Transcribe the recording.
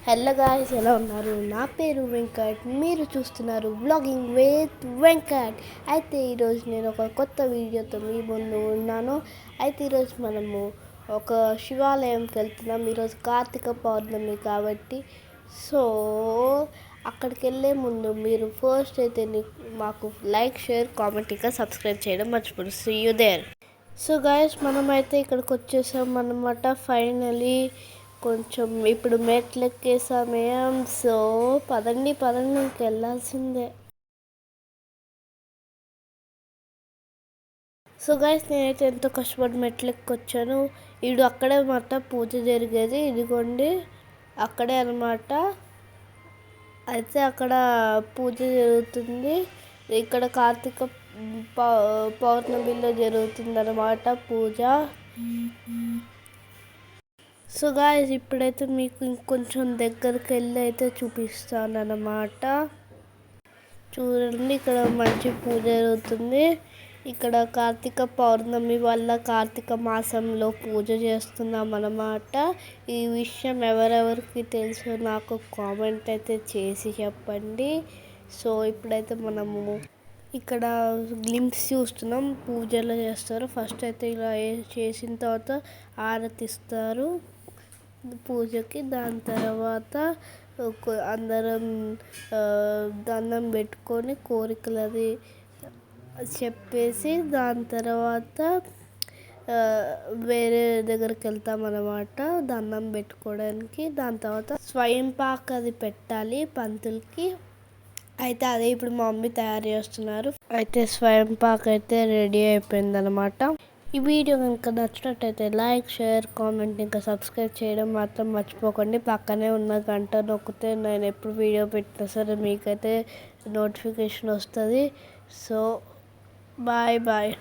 Hello guys, ఎలా ఉన్నారు? నా పేరు వెంకట్. మీరు చూస్తున్నారు వ్లాగింగ్ విత్ వెంకట్. అయితే ఈరోజు నేను ఒక కొత్త వీడియోతో మీ ముందు ఉన్నాను. అయితే ఈరోజు మనము ఒక శివాలయంకి వెళ్తున్నాం. ఈరోజు కార్తీక పౌర్ణమి కాబట్టి అక్కడికి వెళ్ళే ముందు మీరు ఫస్ట్ అయితే మాకు లైక్, షేర్, కామెంట్, ఇంకా సబ్స్క్రైబ్ చేయడం మర్చిపోదు. See you there. So guys, మనమైతే ఇక్కడికి వచ్చేసాం అన్నమాట. ఫైనలీ కొంచెం ఇప్పుడు మెట్లు ఎక్కే సమయం. సో పదండి ఇంక వెళ్ళాల్సిందే. సో గాయస్, నేనైతే ఎంతో కష్టపడి మెట్లు ఎక్కొచ్చాను. అక్కడే అన్నమాట పూజ జరిగేది. ఇదిగోండి అక్కడే అనమాట. అయితే అక్కడ పూజ జరుగుతుంది. ఇక్కడ కార్తీక పౌర్ణమిలో జరుగుతుంది అన్నమాట పూజ. సో గాయస్, ఇప్పుడైతే మీకు ఇంకొంచెం దగ్గరికి వెళ్ళి అయితే చూపిస్తాను అన్నమాట. చూడండి, ఇక్కడ మంచి పూజ జరుగుతుంది. ఇక్కడ కార్తీక పౌర్ణమి వల్ల కార్తీక మాసంలో పూజ చేస్తున్నాం అన్నమాట. ఈ విషయం ఎవరెవరికి తెలుసో నాకు కామెంట్ అయితే చేసి చెప్పండి. సో ఇప్పుడైతే మనము ఇక్కడ గ్లింప్స్ చూస్తున్నాం. పూజలు చేస్తారు. ఫస్ట్ అయితే ఇలా చేసిన తర్వాత ఆరతిస్తారు పూజకి. దాని తర్వాత అందరం దండం పెట్టుకొని కోరికలు అది చెప్పేసి దాని తర్వాత వేరే దగ్గరికి వెళ్తాం అన్నమాట దండం పెట్టుకోవడానికి. దాని తర్వాత స్వయం పాక్ అది పెట్టాలి పంతులకి. అయితే అదే ఇప్పుడు మా మమ్మీ తయారు చేస్తున్నారు. అయితే స్వయం పాక్ అయితే రెడీ అయిపోయింది అనమాట. ఈ వీడియో కనుక నచ్చినట్టయితే లైక్, షేర్, కామెంట్, ఇంకా సబ్స్క్రైబ్ చేయడం మాత్రం మర్చిపోకండి. పక్కనే ఉన్న గంట నొక్కితే నేను ఎప్పుడు వీడియో పెట్టినా సరే మీకైతే నోటిఫికేషన్ వస్తుంది. So bye.